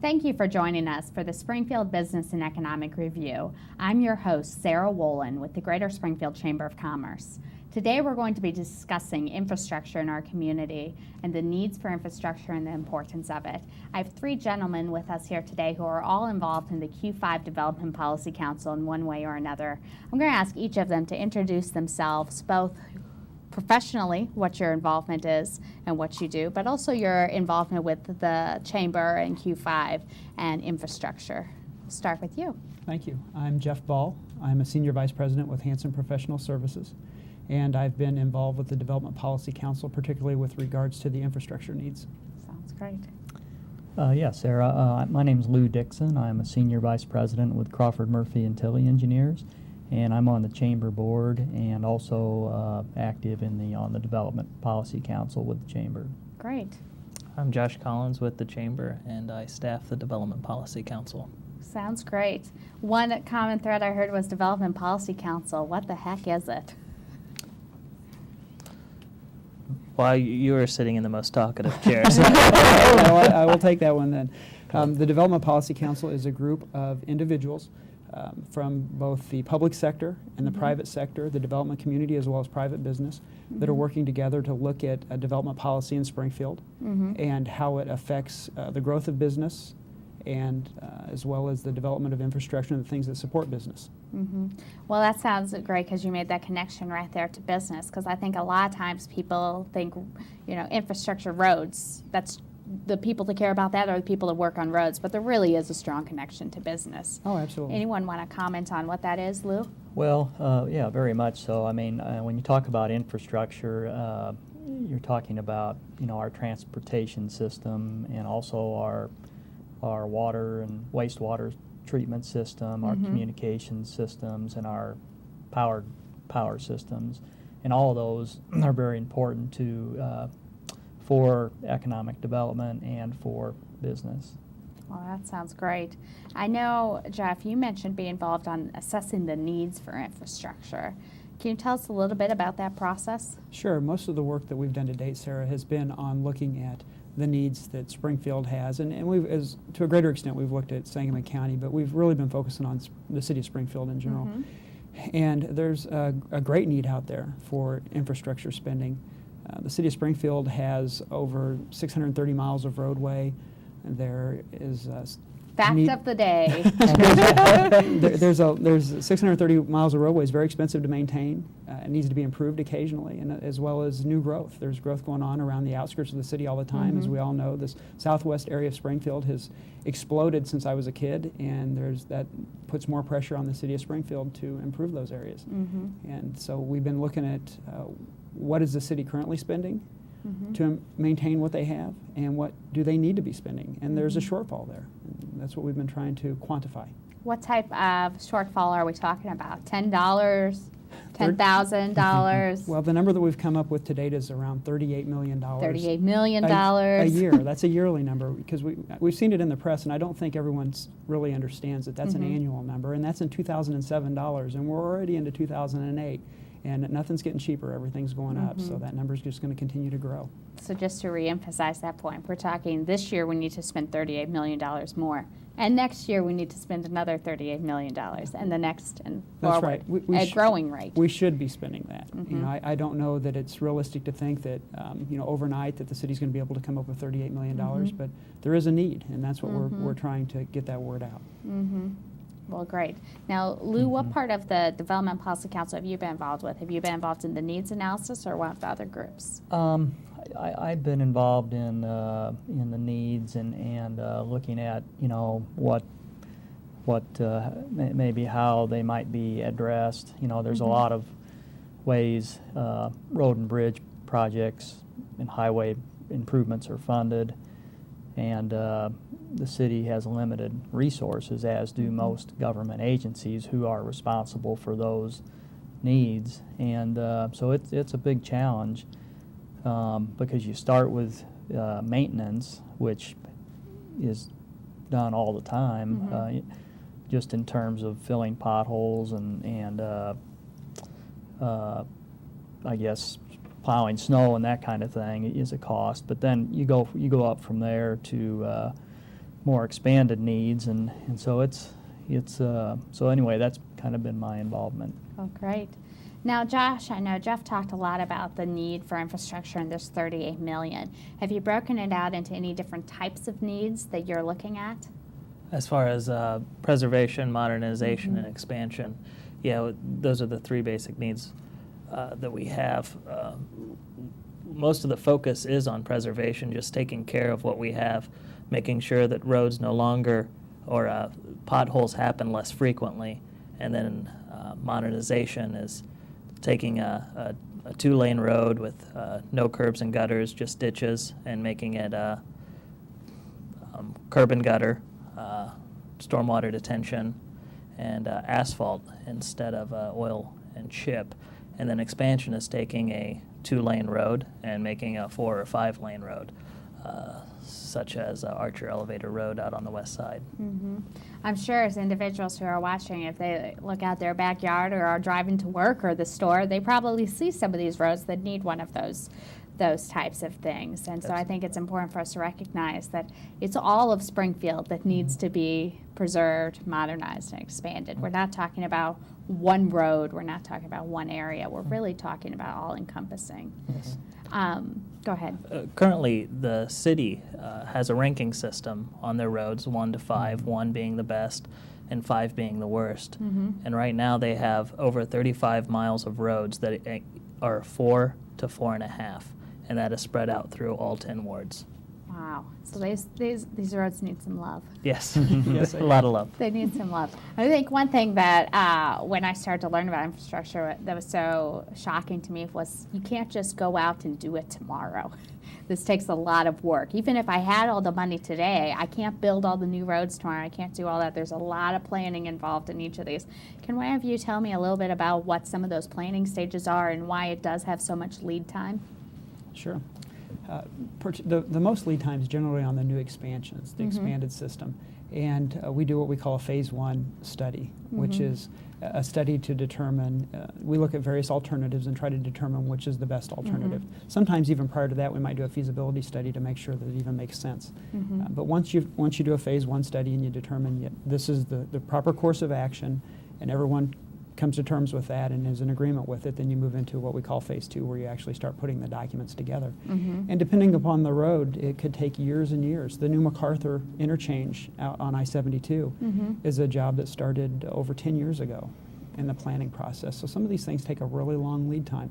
Thank you for joining us for the Springfield Business and Economic Review. I'm your host, Sarah Wolin with the Greater Springfield Chamber of Commerce. Today we're going to be discussing infrastructure in our community and the needs for infrastructure and the importance of it. I have three gentlemen with us here today who are all involved in the Q5 Development Policy Council in one way or another. I'm going to ask each of them to introduce themselves, both professionally, what your involvement is and what you do, but also your involvement with the Chamber and Q5 and infrastructure. Start with you. Thank you. I'm Jeff Ball. I'm a Senior Vice President with Hanson Professional Services, and I've been involved with the Development Policy Council, particularly with regards to the infrastructure needs. Sounds great. Yes, Sarah. My name's Lou Dixon. I'm a Senior Vice President with Crawford Murphy and Tilley Engineers, and I'm on the Chamber Board and also active on the Development Policy Council with the Chamber. Great. I'm Josh Collins with the Chamber, and I staff the Development Policy Council. Sounds great. One common thread I heard was Development Policy Council. What the heck is it? Well, you are sitting in the most talkative chairs. I will take that one then. The Development Policy Council is a group of individuals from both the public sector and the private sector, the development community as well as private business, that are working together to look at a development policy in Springfield and how it affects the growth of business and as well as the development of infrastructure and the things that support business. Well, that sounds great because you made that connection right there to business, because I think a lot of times people think, infrastructure, roads, that's the people that care about that are the people that work on roads, but there really is a strong connection to business. Oh, absolutely. Anyone want to comment on what that is, Lou? Well, yeah, very much so. I mean, when you talk about infrastructure, you're talking about, our transportation system and also our water and wastewater treatment system, our communication systems, and our power systems. And all of those are very important for economic development and for business. Well, that sounds great. I know, Jeff, you mentioned being involved on assessing the needs for infrastructure. Can you tell us a little bit about that process? Sure. Most of the work that we've done to date, Sarah, has been on looking at the needs that Springfield has, and we've, to a greater extent, we've looked at Sangamon County, but we've really been focusing on the city of Springfield in general. And there's a great need out there for infrastructure spending. The city of Springfield has over 630 miles of roadway. There is Fact of the day. there's 630 miles of roadway. It's very expensive to maintain. It needs to be improved occasionally, and as well as new growth. There's growth going on around the outskirts of the city all the time. As we all know, this southwest area of Springfield has exploded since I was a kid, and that puts more pressure on the city of Springfield to improve those areas. And so we've been looking at what is the city currently spending to maintain what they have, and what do they need to be spending, and there's a shortfall there. And that's what we've been trying to quantify. What type of shortfall are we talking about? $10? $10,000? Well, the number that we've come up with to date is around $38 million. $38 million. A year. That's a yearly number, because we've seen it in the press, and I don't think everyone really understands that that's an annual number, and that's in 2007 dollars, and we're already into 2008. And nothing's getting cheaper, everything's going up, so that number's just going to continue to grow. So just to reemphasize that point, we're talking this year we need to spend $38 million more, and next year we need to spend another $38 million, and the next and That's forward right. at growing rate. We should be spending that. I don't know that it's realistic to think that overnight that the city's going to be able to come up with $38 million, but there is a need, and that's what we're trying to get that word out. Well, great. Now, Lou, what part of the Development Policy Council have you been involved with? Have you been involved in the needs analysis or with other groups? I've been involved in the needs and looking at what maybe how they might be addressed. There's a lot of ways road and bridge projects and highway improvements are funded, and the city has limited resources, as do most government agencies who are responsible for those needs. And so it's a big challenge because you start with maintenance, which is done all the time, just in terms of filling potholes and I guess plowing snow and that kind of thing is a cost. But then you go up from there to more expanded needs, and so so anyway, that's kind of been my involvement. Oh, great. Now, Josh, I know Jeff talked a lot about the need for infrastructure in this $38 million. Have you broken it out into any different types of needs that you're looking at? As far as preservation, modernization, and expansion, yeah, those are the three basic needs that we have. Most of the focus is on preservation, just taking care of what we have, making sure that roads no longer, or potholes happen less frequently. And then modernization is taking a two-lane road with no curbs and gutters, just ditches, and making it curb and gutter, stormwater detention, and asphalt instead of oil and chip. And then expansion is taking a two-lane road and making a 4 or 5-lane road, such as Archer Elevator Road out on the west side. Mm-hmm. I'm sure as individuals who are watching, if they look out their backyard or are driving to work or the store, they probably see some of these roads that need one of those types of things. And so I think it's important for us to recognize that it's all of Springfield that needs to be preserved, modernized, and expanded. We're not talking about one road. We're not talking about one area. We're really talking about all encompassing. Yes. Go ahead. Currently, the city has a ranking system on their roads, 1 to 5, 1 being the best and 5 being the worst. And right now they have over 35 miles of roads that are 4 to 4.5, and that is spread out through all 10 wards. Wow. So these roads need some love. Yes, Yes, a lot of love. They need some love. I think one thing that when I started to learn about infrastructure that was so shocking to me was you can't just go out and do it tomorrow. This takes a lot of work. Even if I had all the money today, I can't build all the new roads tomorrow. I can't do all that. There's a lot of planning involved in each of these. Can one of you tell me a little bit about what some of those planning stages are and why it does have so much lead time? Sure. The most lead time is generally on the new expansions, the expanded system. And we do what we call a phase 1 study, which is a study to determine, we look at various alternatives and try to determine which is the best alternative. Sometimes even prior to that we might do a feasibility study to make sure that it even makes sense. But once you do a phase 1 study and you determine this is the proper course of action and everyone comes to terms with that and is in agreement with it, then you move into what we call phase 2, where you actually start putting the documents together. And depending upon the road, it could take years and years. The new MacArthur interchange out on I-72 is a job that started over 10 years ago in the planning process. So some of these things take a really long lead time.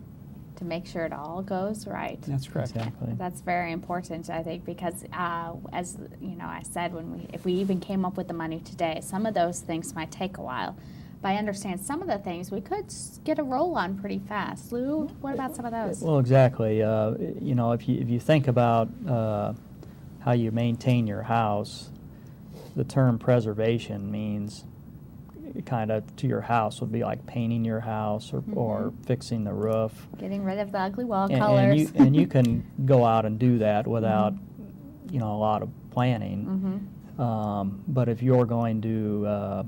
To make sure it all goes right. That's correct. Exactly. That's very important, I think, because as you know, I said, if we even came up with the money today, some of those things might take a while. But I understand some of the things we could get a roll on pretty fast. Lou, what about some of those? Well, exactly. You know, if you think about how you maintain your house, the term preservation means kind of to your house would be like painting your house or fixing the roof. Getting rid of the ugly wall And colors. and you can go out and do that without you know, a lot of planning. But if you're going to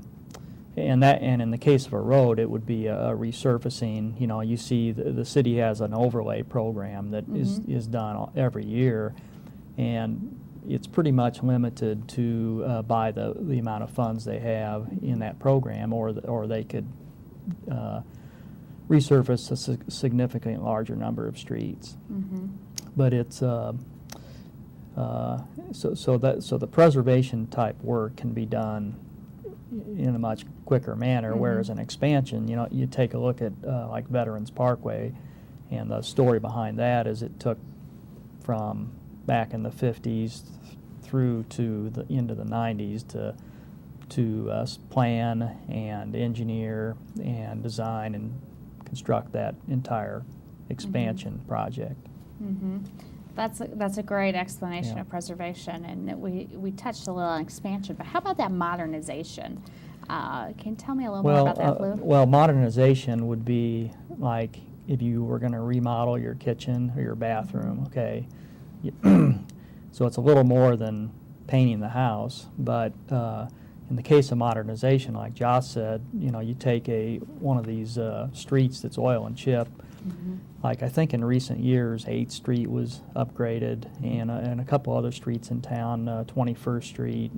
and in the case of a road, it would be a resurfacing. You know, you see the city has an overlay program that is done every year, and it's pretty much limited to by the amount of funds they have in that program, or they could resurface a significantly larger number of streets. But it's so the preservation type work can be done in a much quicker manner, whereas an expansion, you know, you take a look at like Veterans Parkway, and the story behind that is it took from back in the 50s through to the into the 90s to plan and engineer and design and construct that entire expansion project. That's a great explanation of preservation, and we touched a little on expansion, but how about that modernization? Can you tell me a little more about that, Lou? Well, modernization would be like if you were going to remodel your kitchen or your bathroom, okay? So it's a little more than painting the house, but in the case of modernization, like Josh said, you know, you take one of these streets that's oil and chip, Like I think in recent years, 8th Street was upgraded, and a couple other streets in town, 21st Street,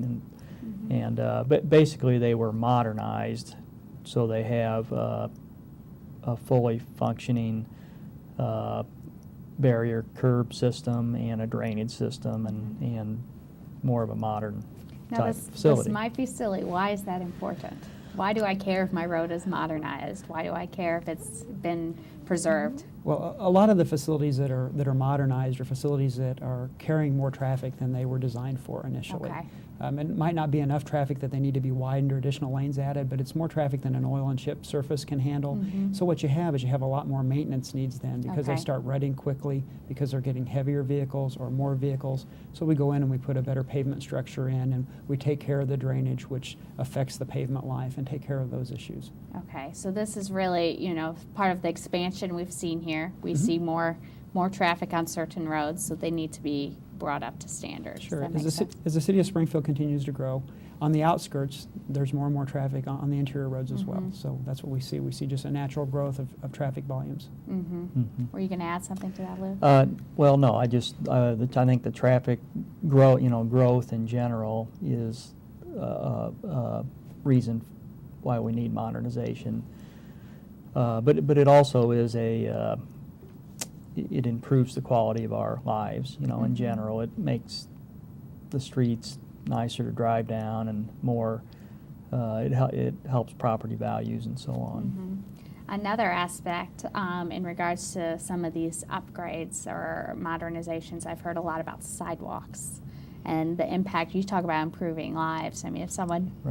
but basically they were modernized, so they have a fully functioning barrier curb system and a drainage system, and more of a modern Now type this facility. might be silly. Why is that important? Why do I care if my road is modernized? Why do I care if it's been preserved? Well, a lot of the facilities that are modernized are facilities that are carrying more traffic than they were designed for initially. Okay. It might not be enough traffic that they need to be widened or additional lanes added, but it's more traffic than an oil and chip surface can handle. So what you have is you have a lot more maintenance needs then, because they Okay. start rutting quickly, because they're getting heavier vehicles or more vehicles. So we go in and we put a better pavement structure in, and we take care of the drainage, which affects the pavement life, and take care of those issues. Okay, so this is really, part of the expansion we've seen here. We see more traffic on certain roads, so they need to be brought up to standards. Sure. That As makes sense. the city of Springfield continues to grow, on the outskirts, there's more and more traffic on the interior roads as well. So that's what we see. We see just a natural growth of traffic volumes. Were you going to add something to that, Lou? Well, no, I think the traffic growth in general is a reason why we need modernization. But it also is it improves the quality of our lives, in general. It makes the streets nicer to drive down, and more, it helps property values and so on. Another aspect in regards to some of these upgrades or modernizations, I've heard a lot about sidewalks and the impact. You talk about improving lives. I mean, if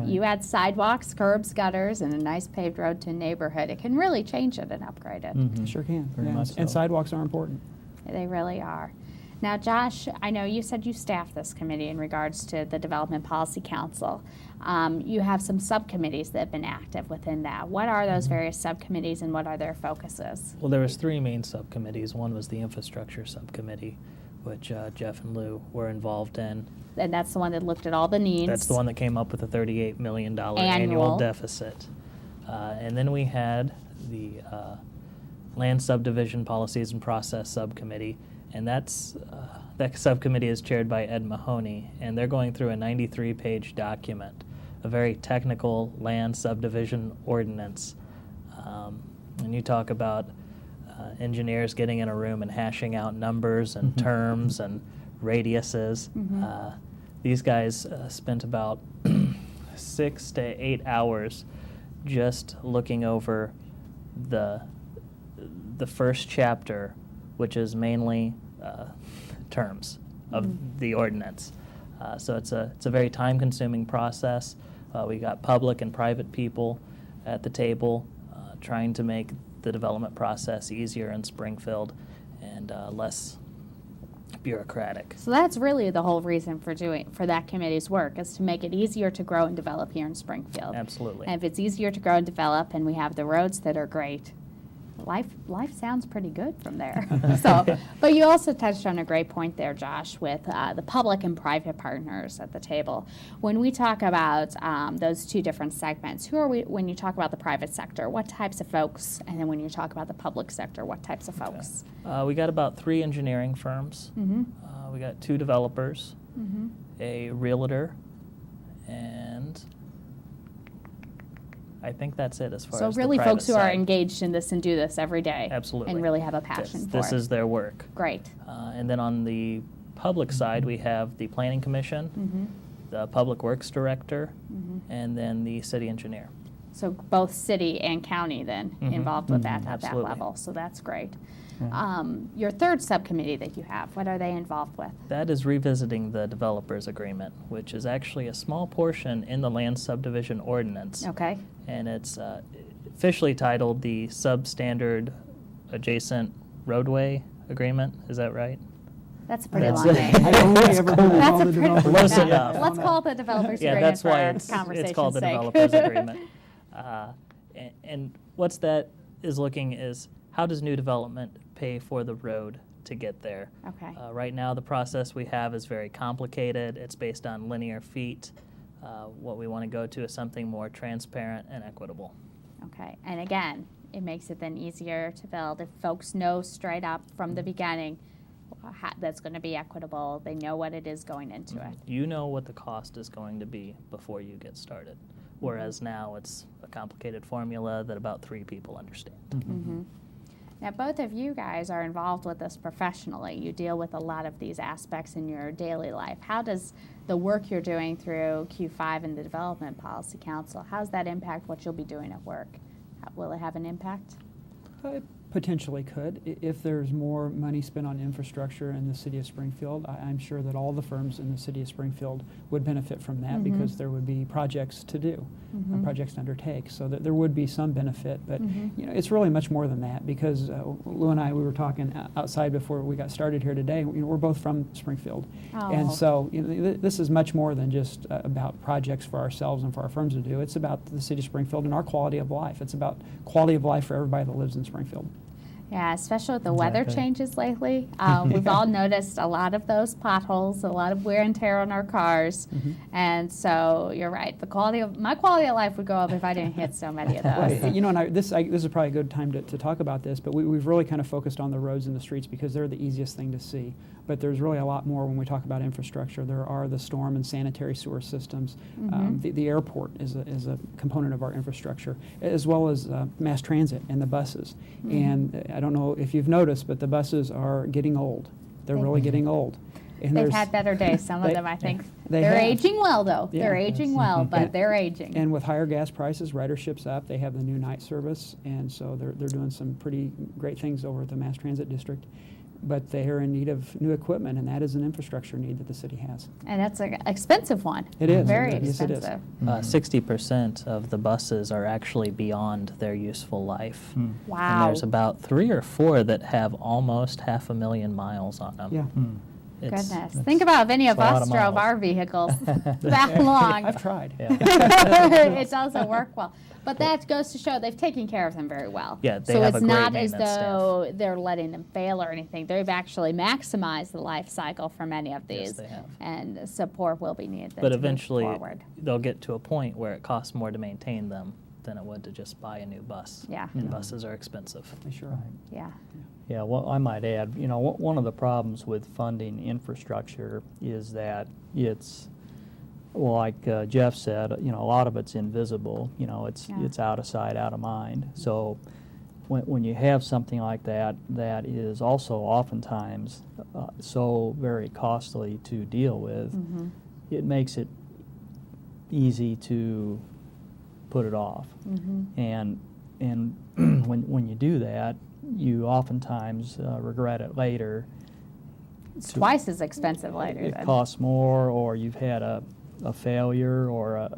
you add sidewalks, curbs, gutters, and a nice paved road to a neighborhood, it can really change it and upgrade it. Sure can. Very much And so. sidewalks are important. They really are. Now, Josh, I know you said you staff this committee in regards to the Development Policy Council. You have some subcommittees that have been active within that. What are those various subcommittees, and what are their focuses? Well, there was 3 main subcommittees. One was the infrastructure subcommittee, which Jeff and Lou were involved in. And that's the one that looked at all the needs. That's the one that came up with a $38 million Annual. annual deficit. And then we had the Land Subdivision Policies and Process Subcommittee, and that subcommittee is chaired by Ed Mahoney, and they're going through a 93-page document, a very technical land subdivision ordinance. And you talk about engineers getting in a room and hashing out numbers and terms and radiuses. These guys spent about 6 to 8 hours just looking over the first chapter, which is mainly terms of the ordinance. So it's a very time-consuming process. We got public and private people at the table trying to make the development process easier in Springfield and less bureaucratic. So that's really the whole reason for that committee's work, is to make it easier to grow and develop here in Springfield. Absolutely. And if it's easier to grow and develop, and we have the roads that are great, life sounds pretty good from there. But you also touched on a great point there, Josh, with the public and private partners at the table. When we talk about those 2 different segments, who are we? When you talk about the private sector, what types of folks? And then when you talk about the public sector, what types of folks? We got about 3 engineering firms. We got 2 developers, a realtor, and I think that's it as far So as really the folks who private are side. engaged in this and do this every day. Absolutely. And really have a passion for This it. is their work. Great. And then on the public side, we have the Planning Commission, the Public Works Director, and then the city engineer. So both city and county then involved with that at that Absolutely. level. So that's great. Your third subcommittee that you have, what are they involved with? That is revisiting the developers agreement, which is actually a small portion in the land subdivision ordinance. Okay. And it's officially titled the Substandard Adjacent Roadway Agreement. Is that right? That's a pretty That's long it. name. I only ever heard it That's called a the pretty developer. Close yeah. enough. Let's call it the developers Yeah, agreement that's for why our it's conversation's called the sake. developers agreement. And what's that is looking is, how does new development pay for the road to get there? Okay. Right now, the process we have is very complicated. It's based on linear feet. What we want to go to is something more transparent and equitable. Okay. And again, it makes it then easier to build if folks know straight up from the beginning that's going to be equitable. They know what it is going into it. You know what the cost is going to be before you get started, whereas now it's a complicated formula that about 3 people understand. Now, both of you guys are involved with this professionally. You deal with a lot of these aspects in your daily life. How does the work you're doing through Q5 and the Development Policy Council, how does that impact what you'll be doing at work? Will it have an impact? It potentially could. If there's more money spent on infrastructure in the city of Springfield, I'm sure that all the firms in the city of Springfield would benefit from that because there would be projects to do, projects to undertake. So that there would be some benefit, but you know, it's really much more than that because Lou and I, we were talking outside before we got started here today. You know, we're both from Springfield, and so you know, this is much more than just about projects for ourselves and for our firms to do. It's about the city of Springfield and our quality of life. It's about quality of life for everybody that lives in Springfield. Yeah, especially with the weather changes lately. We've all noticed a lot of those potholes, a lot of wear and tear on our cars. And so you're right. My quality of life would go up if I didn't hit so many of those. Well, you know, and this is probably a good time to talk about this, but we've really kind of focused on the roads and the streets because they're the easiest thing to see. But there's really a lot more when we talk about infrastructure. There are the storm and sanitary sewer systems. The airport is a component of our infrastructure, as well as mass transit and the buses. And I don't know if you've noticed, but the buses are getting old. They're really getting old. And they've had better days, some of them, I think. They're have. aging well, though. Yeah. They're aging well, but they're aging. And with higher gas prices, ridership's up. They have the new night service, and so they're doing some pretty great things over at the Mass Transit District. But they are in need of new equipment, and that is an infrastructure need that the city has. And that's an expensive one. It is. Very Yes, it is. expensive. 60% of the buses are actually beyond their useful life. Wow. And there's about 3 or 4 that have almost 500,000 miles on them. Yeah. Goodness. Think about if any of That's a lot us of drove miles. our vehicles that long. I've tried. It doesn't work well. But that goes to show they've taken care of them very well. Yeah, they so have it's a great not as maintenance though they're letting them fail or anything. They've actually maximized the life cycle for many of these. Yes, they have. And support will be needed then But to move eventually, forward. they'll get to a point where it costs more to maintain them than it would to just buy a new bus. Yeah. And buses are expensive. They sure are. Yeah. Yeah, well, I might add, you know, one of the problems with funding infrastructure is that it's, well, like Jeff said, you know, a lot of it's invisible. You know, it's out of sight, out of mind. So when you have something like that, that is also oftentimes so very costly to deal with, it makes it easy to put it off. And when you do that, you oftentimes regret it later. It's twice as expensive later. It then. costs more, or you've had a failure, or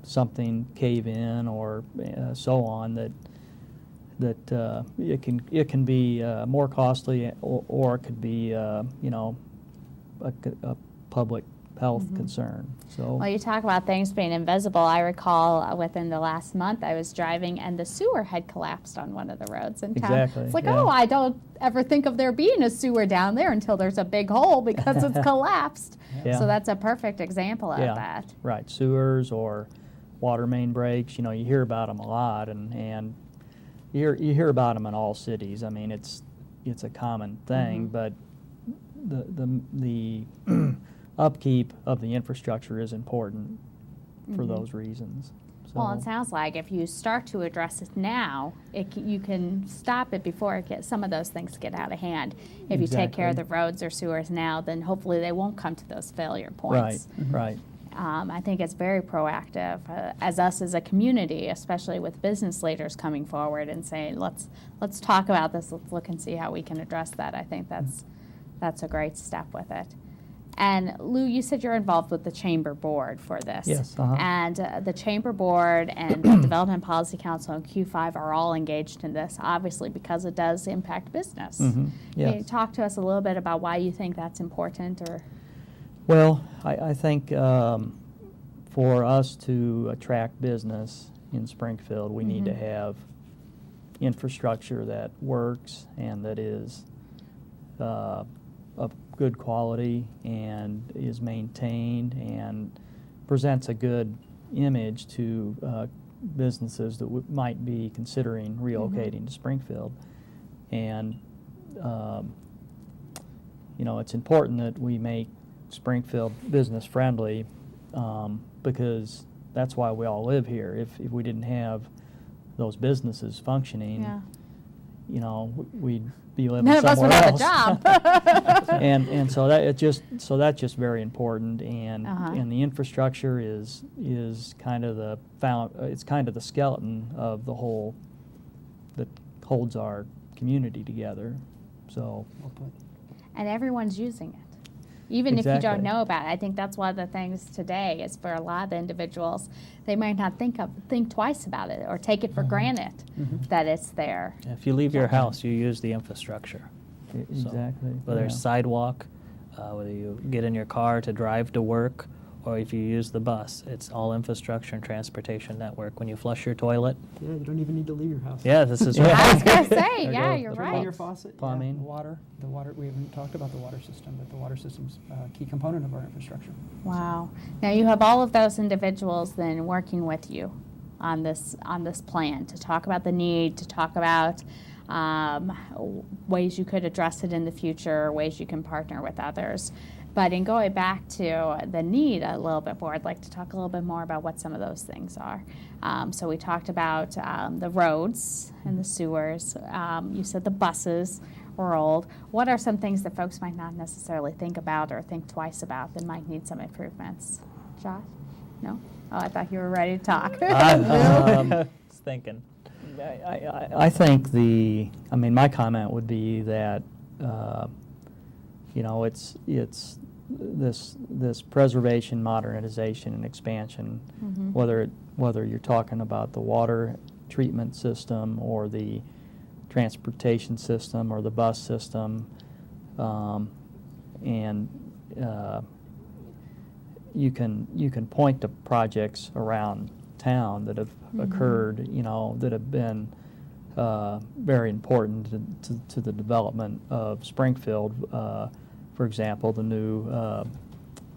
something cave in, or so on, that it can be more costly, or it could be you know, a public health concern. So Well, you talk about things being invisible. I recall within the last month I was driving and the sewer had collapsed on one of the roads in town. Exactly, It's like, yeah. oh, I don't ever think of there being a sewer down there until there's a big hole because it's collapsed. Yeah. So that's a perfect example of that. Right, sewers or water main breaks. You know, you hear about them a lot, and you hear about them in all cities. I mean, it's a common thing, but the upkeep of the infrastructure is important for those reasons. So, Well, it sounds like if you start to address it now, you can stop it before some of those things get out of hand. If you take care of the roads or sewers now, then hopefully they won't come to those failure points. Right. I think it's very proactive as us as a community, especially with business leaders coming forward and saying, let's talk about this, let's look and see how we can address that. I think that's a great step with it. And Lou, you said you're involved with the Chamber Board for this. Yes. And the Chamber Board and the Development Policy Council and Q5 are all engaged in this, obviously, because it does impact business. Can you talk to us a little bit about why you think that's important? Or Well, I think for us to attract business in Springfield, we need to have infrastructure that works and that is of good quality and is maintained and presents a good image to businesses that might be considering relocating to Springfield. And, you know, it's important that we make Springfield business friendly because that's why we all live here. If we didn't have those businesses functioning, Yeah. you know, we'd be living None of us somewhere would have else. a job. and so that's just very important. And the infrastructure is kind of it's kind of the skeleton of the whole that holds our community together. So. Well put. And everyone's using it. Even if you Exactly. don't know about it. I think that's one of the things today is for a lot of the individuals, they might not think twice about it or take it for granted that it's there. If you leave your house, you use the infrastructure. So, Exactly. whether it's yeah. sidewalk, whether you get in your car to drive to work, or if you use the bus, it's all infrastructure and transportation network. When you flush your toilet, Yeah, you don't even need to leave your house. yeah, this is Yeah. I was going to say, There yeah, goes you're the Turn on right. your faucet. Plumbing. Yeah, the water. We haven't talked about the water system, but the water system's a key component of our infrastructure. Wow. Now you have all of those individuals then working with you on this plan to talk about the need, to talk about ways you could address it in the future, ways you can partner with others. But in going back to the need a little bit more, I'd like to talk a little bit more about what some of those things are. So we talked about the roads and the sewers. You said the buses were old. What are some things that folks might not necessarily think about or think twice about that might need some improvements? Josh? No? Oh, I thought you were ready to talk. I was thinking. I think my comment would be that, you know, it's this preservation, modernization, and expansion, whether you're talking about the water treatment system or the transportation system or the bus system, and you can point to projects around town that have occurred, you know, that have been very important to the development of Springfield. For example, the new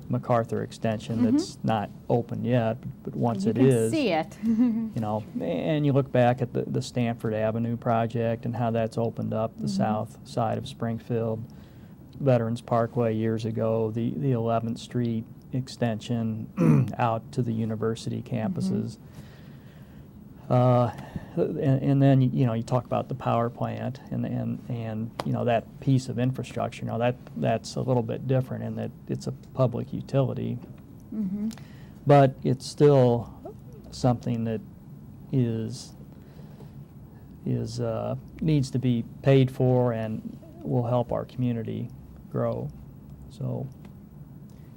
MacArthur extension that's not open yet, but once it is, You can see it. you know, and you look back at the Stanford Avenue project and how that's opened up the south side of Springfield, Veterans Parkway years ago, the 11th Street extension out to the university campuses. And then you know, you talk about the power plant and you know, that piece of infrastructure. Now that's a little bit different in that it's a public utility, but it's still something that is needs to be paid for and will help our community grow. So.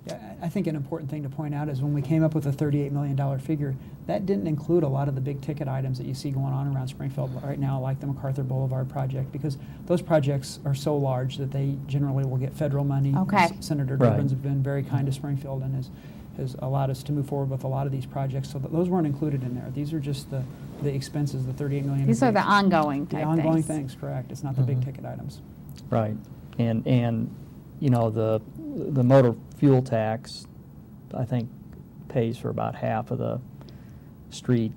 Yeah, I think an important thing to point out is when we came up with a $38 million figure, that didn't include a lot of the big ticket items that you see going on around Springfield right now, like the MacArthur Boulevard project, because those projects are so large that they generally will get federal money. Okay. Senator Right. Durbin's been very kind to Springfield and has allowed us to move forward with a lot of these projects, so those weren't included in there. These are just the expenses, the $38 million. These are the ongoing The type ongoing things. things, correct. It's not the big ticket items. Right, and you know, the motor fuel tax, I think, pays for about half of the street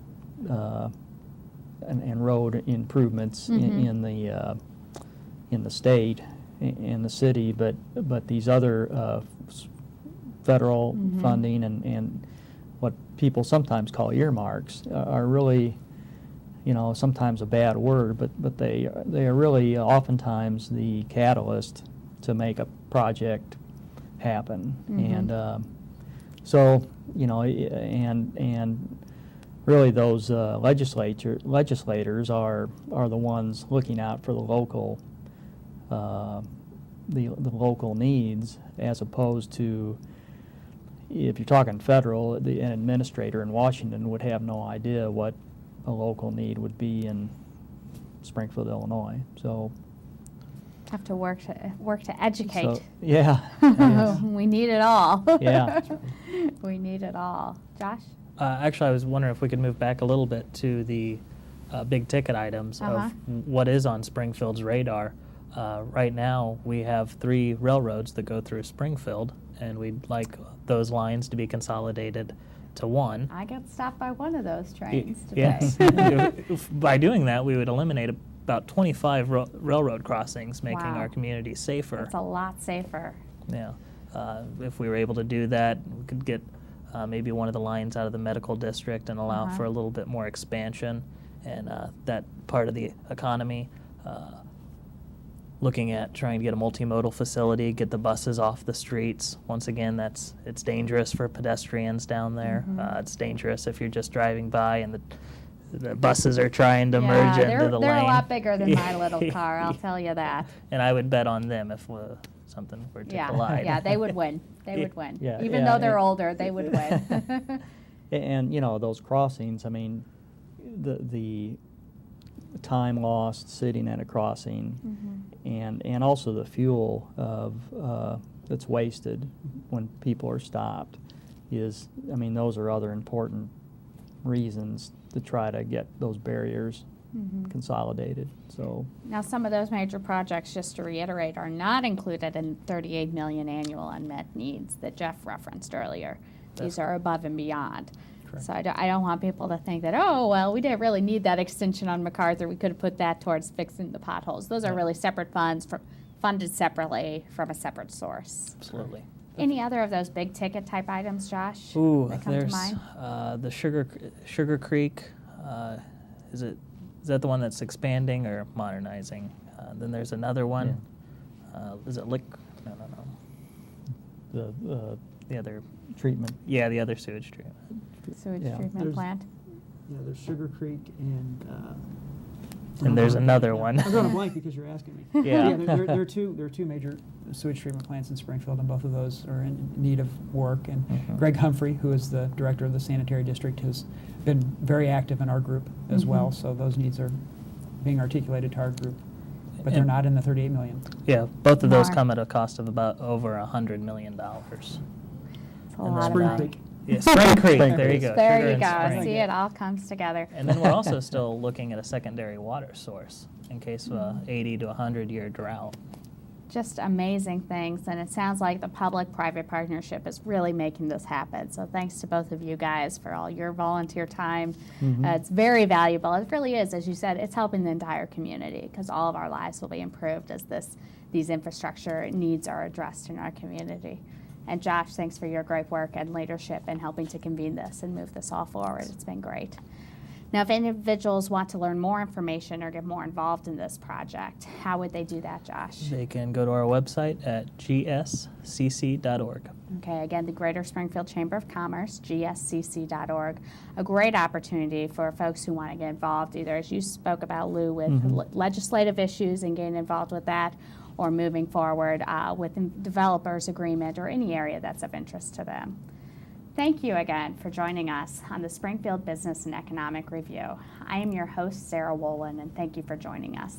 and road improvements in the state, in the city, but these other federal funding and what people sometimes call earmarks are really, you know, sometimes a bad word, but they are really oftentimes the catalyst to make a project happen. And so, you know, and really those legislators are the ones looking out for the local the local needs, as opposed to, if you're talking federal, an administrator in Washington would have no idea what a local need would be in Springfield, Illinois. So Have to work to educate. So, yeah. We need it all. Yeah. We need it all. Josh? Actually, I was wondering if we could move back a little bit to the big ticket items of what is on Springfield's radar. Right now, we have 3 railroads that go through Springfield, and we'd like those lines to be consolidated to one. I got stopped by one of those trains today. Yes. By doing that, we would eliminate about 25 railroad crossings, making Wow. our community safer. It's a lot safer. Yeah. If we were able to do that, we could get maybe one of the lines out of the medical district and allow for a little bit more expansion, and that part of the economy. Looking at trying to get a multimodal facility, get the buses off the streets. Once again, it's dangerous for pedestrians down there. It's dangerous if you're just driving by and the buses are trying to merge into the lane. They're a lot bigger than my little car, I'll tell you that. And I would bet on them if something were to collide. Yeah, they would win. They would win. Yeah, Even yeah, though they're and- older, they would win. And, those crossings, I mean, the time lost sitting at a crossing and also the fuel that's wasted when people are stopped those are other important reasons to try to get those barriers consolidated. So Now, some of those major projects, just to reiterate, are not included in 38 million annual unmet needs that Jeff referenced earlier. These are above and beyond. Correct. So I don't want people to think that, oh, well, we didn't really need that extension on MacArthur. We could have put that towards fixing the potholes. Those are really separate funds funded separately from a separate source. Absolutely. Any other of those big ticket type items, Josh, Ooh, that come to there's mind? the Sugar Creek. Is that the one that's expanding or modernizing? Then there's another one. Is it No. The other. treatment. Yeah, the other sewage treatment. Sewage Yeah. treatment plant? Yeah, there's Sugar Creek and. And there's another one. I'm going to blank because you're asking me. Yeah. there are two major sewage treatment plants in Springfield, and both of those are in need of work. And Greg Humphrey, who is the director of the sanitary district, has been very active in our group as well. So those needs are being articulated to our group, but they're And- not in the 38 million. Yeah, both of those Mark. come at a cost of about over $100 million. It's a And lot of Spring money. Creek. Yeah, Spring Creek. Spring There you Creek. go. There Sugar you and go. Spring. See, it all comes together. And then we're also still looking at a secondary water source in case of a 80 to 100-year drought. Just amazing things, and it sounds like the public-private partnership is really making this happen. So thanks to both of you guys for all your volunteer time. It's very valuable. It really is, as you said, it's helping the entire community because all of our lives will be improved as these infrastructure needs are addressed in our community. And Josh, thanks for your great work and leadership in helping to convene this and move this all forward. It's been great. Now, if individuals want to learn more information or get more involved in this project, how would they do that, Josh? They can go to our website at gscc.org. Okay, again, the Greater Springfield Chamber of Commerce, gscc.org. A great opportunity for folks who want to get involved, either as you spoke about, Lou, with legislative issues and getting involved with that, or moving forward with a developers agreement or any area that's of interest to them. Thank you again for joining us on the Springfield Business and Economic Review. I am your host, Sarah Wolin, and thank you for joining us.